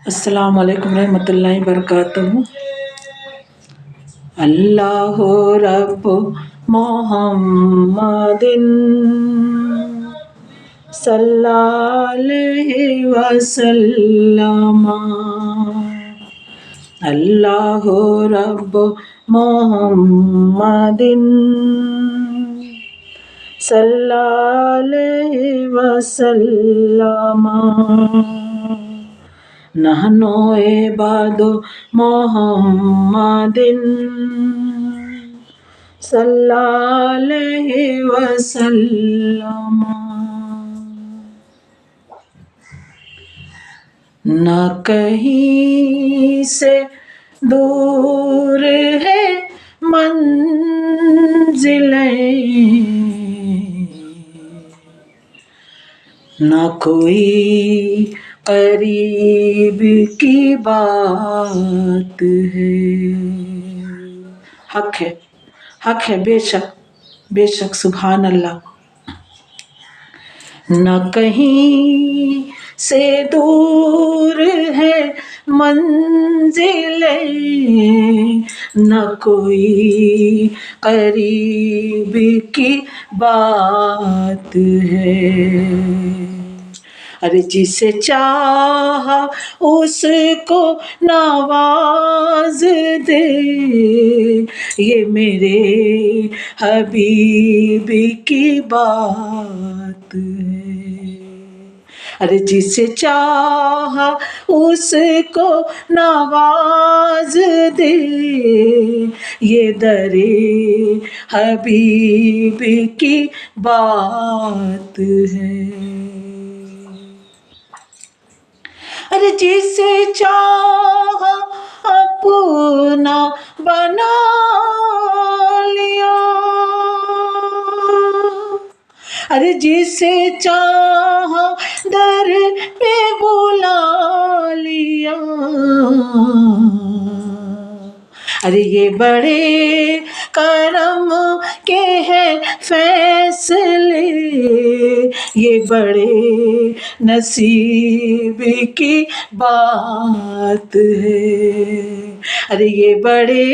السلام علیکم رحمۃ اللہ وبرکاتہ۔ اللہ رب محمد صلی علیہ وسلم، اللہ رب محمد صلی علیہ وسلم، نحن عباد محمد صلی علیہ وسلم، نہ کہیں سے دور ہے منزلیں، نہ کوئی قریب کی بات ہے۔ حق ہے بے شک سبحان اللہ۔ نہ کہیں سے دور ہے منزلیں، نہ کوئی قریب کی بات ہے، ارے جسے چاہا اس کو نواز دے، یہ میرے حبیب کی بات ہے، ارے جسے چاہا اس کو نواز دے، یہ در حبیب کی بات ہے، ارے جسے چاہا اپنا بنا لیا، ارے جسے چاہا در پہ بلا لیا، ارے یہ بڑے کرم کے ہیں فیصلے، یہ بڑے نصیب کی بات ہے، ارے یہ بڑے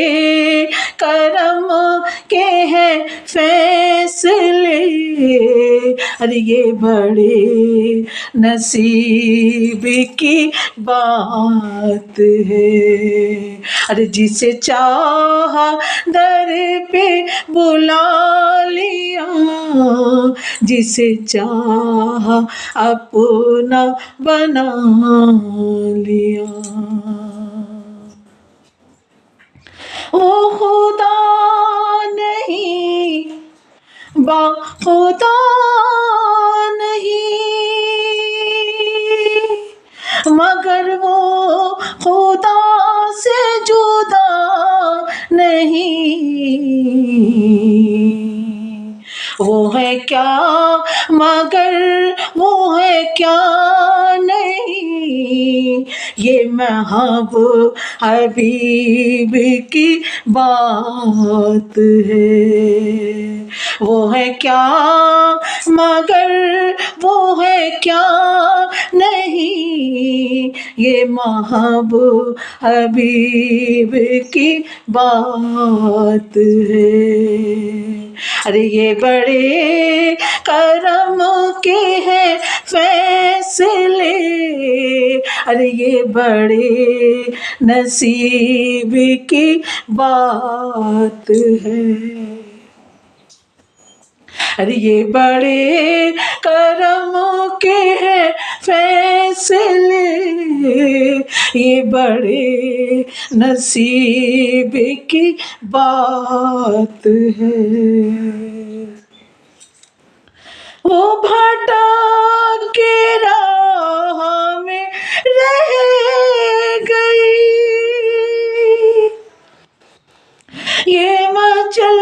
کرم کے ہیں فیصلے، ارے یہ بڑے نصیب کی بات ہے، ارے جسے چاہا در پہ بلا لیا، جسے چاہا اپنا بنا لیا، وہ خدا نہیں با خدا نہیں، مگر وہ خدا سے جدا نہیں، وہ ہے کیا مگر وہ ہے کیا نہیں، یہ محب حبیب کی بات ہے، وہ ہے کیا مگر وہ ہے کیا نہیں، یہ محب حبیب کی بات ہے، ارے یہ بڑے کرم کے ہیں فیصلے، ارے یہ بڑے نصیب کی بات ہے، ارے یہ بڑے کرم کے ہیں فیصلے، یہ بڑے نصیب کی بات ہے، وہ بھٹک کے راہ میں رہ گئی، یہ مچل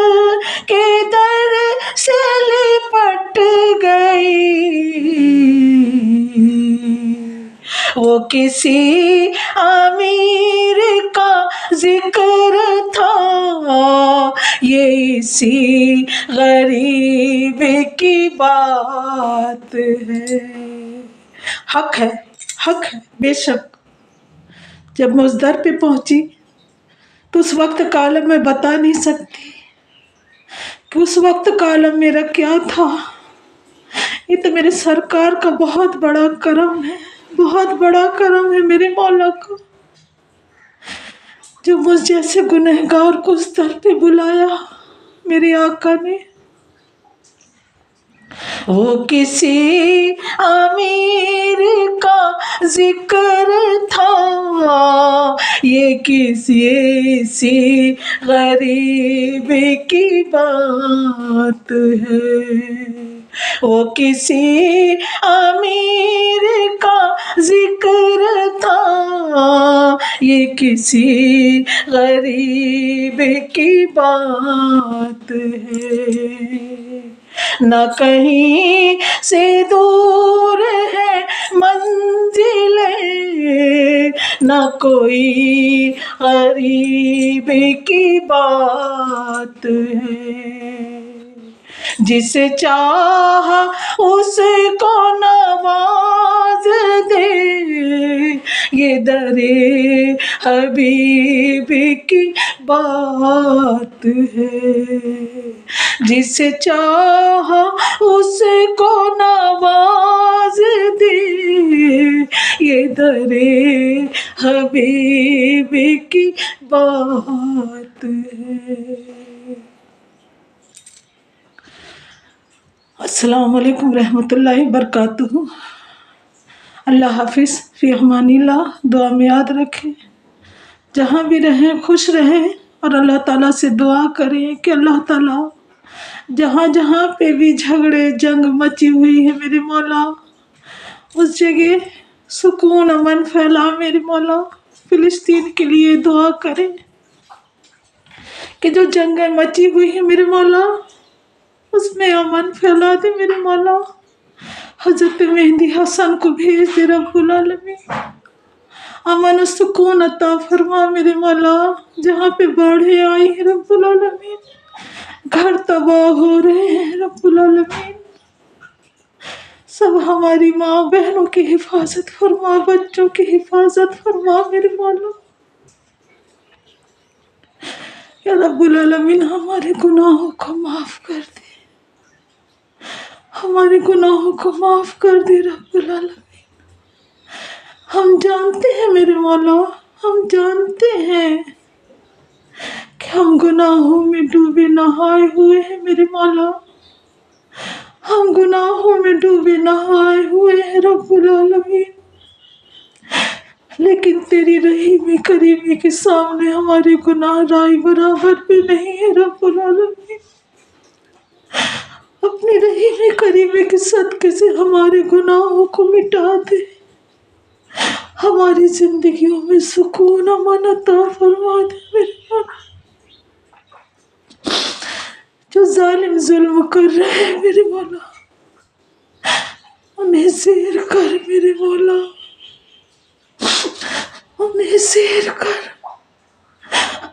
کے در سے لپٹ گئی، وہ کسی امیر کا ذکر تھا، یہ اسی غریب کی بات ہے۔ حق ہے بے شک جب میں اس در پہ پہنچی تو اس وقت کا عالم میں بتا نہیں سکتی کہ اس وقت کا عالم میرا کیا تھا۔ یہ تو میرے سرکار کا بہت بڑا کرم ہے، بہت بڑا کرم ہے میرے مولا کا، جو مجھ جیسے گنہگار کو اس در پہ بلایا میرے آقا نے۔ وہ کسی امیر کا ذکر تھا، یہ کسی ایسی غریب کی بات ہے۔ وہ کسی امیر کا ذکر تھا، یہ کسی غریب کی بات ہے۔ نہ کہیں سے دور ہے منزلیں، نہ کوئی غریب کی بات ہے۔ جسے چاہا اس کو نواز دے، یہ در حبیب کی بات ہے۔ جسے چاہا اس کو نواز دے، یہ در حبیب کی بات ہے۔ السلام علیکم رحمۃ اللہ وبرکاتہ۔ اللہ حافظ، فی امان اللہ۔ دعا میں یاد رکھیں، جہاں بھی رہیں خوش رہیں، اور اللہ تعالیٰ سے دعا کریں کہ اللہ تعالیٰ جہاں جہاں پہ بھی جھگڑے جنگ مچی ہوئی ہے میرے مولا، اس جگہ سکون امن پھیلا میرے مولا۔ فلسطین کے لیے دعا کریں کہ جو جنگیں مچی ہوئی ہیں میرے مولا، اس میں امن پھیلا دے میرے مولا۔ حضرت مہدی حسن کو بھیج دے رب العالمین، امن و سکون عطا فرما میرے مولا۔ جہاں پہ باڑھیں آئی ہیں رب العالمین، گھر تباہ ہو رہے ہیں رب العالمین، سب ہماری ماں بہنوں کی حفاظت فرما، بچوں کی حفاظت فرما میرے مولا۔ یا رب العالمین ہمارے گناہوں کو معاف کر دے، ہمارے گناہوں کو معاف کر دے رب العالمین۔ ہم جانتے ہیں میرے مولا، ہم جانتے ہیں کہ ہم گناہوں میں ڈوبے نہائے ہوئے ہیں میرے مولا، ہم گناہوں میں ڈوبے نہائے ہوئے ہیں رب العالمین، لیکن تیری رحیمی کریمی کے سامنے ہمارے گناہ رائی برابر بھی نہیں ہے رب العالمین۔ اپنی رحیمی کریمی کے صدقے سے ہمارے گناہوں کو مٹا دے، ہماری زندگیوں میں سکون امن عطا فرما دے میرے مولا۔ جو ظالم ظلم کر رہے ہیں میرے مولا، انہیں زیر کر میرے مولا، انہیں زیر کر۔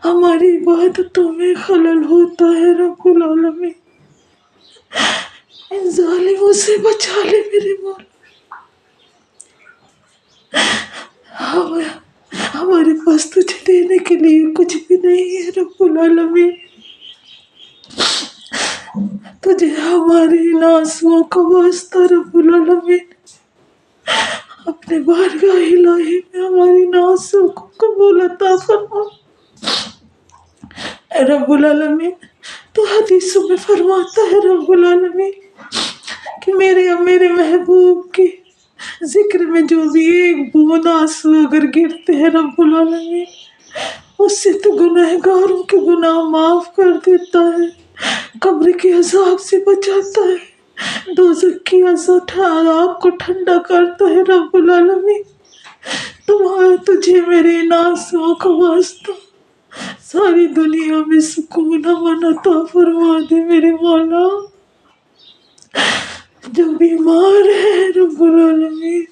ہماری عبادتوں میں خلل ہوتا ہے رب العالمین، ان ظالموں سے بچا لے میرے مولا۔ ہمارے پاس تجھے دینے کے لیے کچھ بھی نہیں ہے رب العالمین، تجھے ہمارے ان آنسوؤں کا واسطہ رب العالمین، اپنے بارگاہ الہی میں ہماری ان آنسوؤں کو قبول عطا فرما۔ اے رب العالمین، تو حدیثوں میں فرماتا ہے رب العالمین کہ میرے اور میرے محبوب کے ذکر میں جو بھی ایک بوند آنسو اگر گرتے ہیں رب العالمین، اس سے تو گنہگاروں کے گناہ معاف کر دیتا ہے، قبر کے عذاب سے بچاتا ہے، دوزخ کی آگ کو ٹھنڈا کرتا ہے رب العالمین۔ تجھے میرے ان آنسوؤں کا واسطہ ساری دنیا میں سکون امن عطا فرما دے میرے مولا۔ جو بیمار ہے رب العالمین،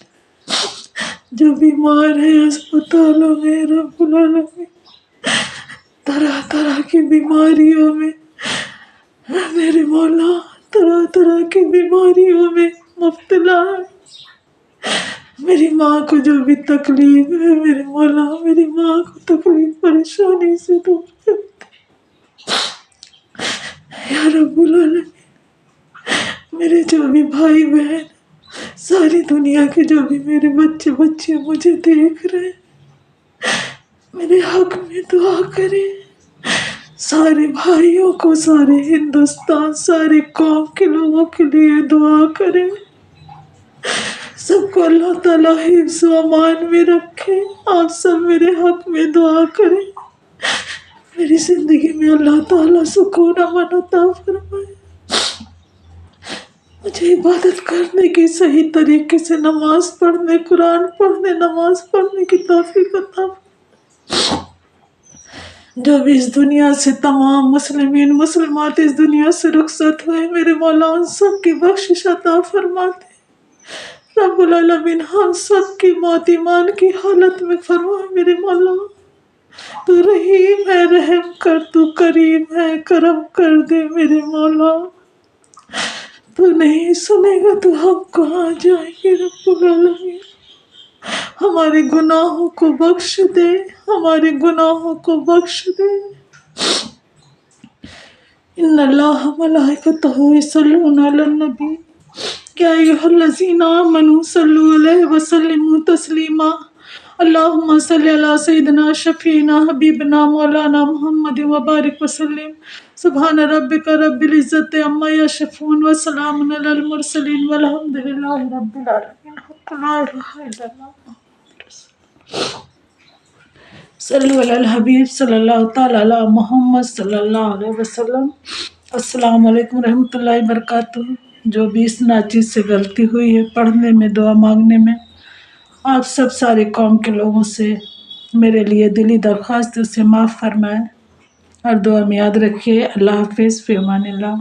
جو بیمار ہے اسپتالوں میں رب العالمین، طرح طرح کی بیماریوں میں میرے مولا، طرح طرح کی بیماریوں میں مبتلا ہے، میری ماں کو جو بھی تکلیف ہے میرے مولا، میری ماں کو تکلیف پریشانی سے دور کر یا رب العالمین۔ میرے جو بھی بھائی بہن، ساری دنیا کے جو بھی میرے بچے بچے مجھے دیکھ رہے ہیں، میرے حق میں دعا کریں۔ سارے بھائیوں کو، سارے ہندوستان، سارے قوم کے لوگوں کے لیے دعا کریں۔ سب کو اللہ تعالیٰ حفظ و امان میں رکھے۔ آپ سب میرے حق میں دعا کریں، میری زندگی میں اللہ تعالیٰ سکون امن عطا فرمائے، مجھے عبادت کرنے کی، صحیح طریقے سے نماز پڑھنے، قرآن پڑھنے، نماز پڑھنے کی توفیق عطا فرمائے۔ جو بھی اس دنیا سے، تمام مسلمین مسلمات اس دنیا سے رخصت ہوئے، میرے مولا ان سب کی بخشش عطا فرماتے۔ رب العالمین ہم سب کی موت ایمان کی حالت میں فرمائے۔ میرے مولا تو رحیم ہے، رحم کر، تو کریم ہے، کرم کر دے میرے مولا۔ تو نہیں سنے گا تو ہم کہاں جائیں گے رب العالمین؟ ہمارے گناہوں کو بخش دے، ہمارے گناہوں کو بخش دے۔ ان اللہ ملائکتہ یصلون علی النبی یا ایھا الذین آمنوا صلوا علیہ وسلموا تسلیما۔ اللہم صلی علی سیدنا شفیعنا حبیبنا مولانا محمد وبارک وسلم۔ سبحان ربک رب العزت عما یصفون وسلام علی المرسلین والحمد للہ رب العالمین۔ لا الہ الا اللہ صلو علی الحبیب صلی اللہ تعالی علی محمد صلی اللہ علیہ وسلم۔ السلام علیکم ورحمۃ اللہ وبرکاتہ۔ جو بھی اس ناچیز سے غلطی ہوئی ہے پڑھنے میں، دعا مانگنے میں، آپ سب سارے قوم کے لوگوں سے میرے لیے دلی درخواست ہے، اسے معاف فرمائیں اور دعا میں یاد رکھیے۔ اللہ حافظ، فی امان اللہ۔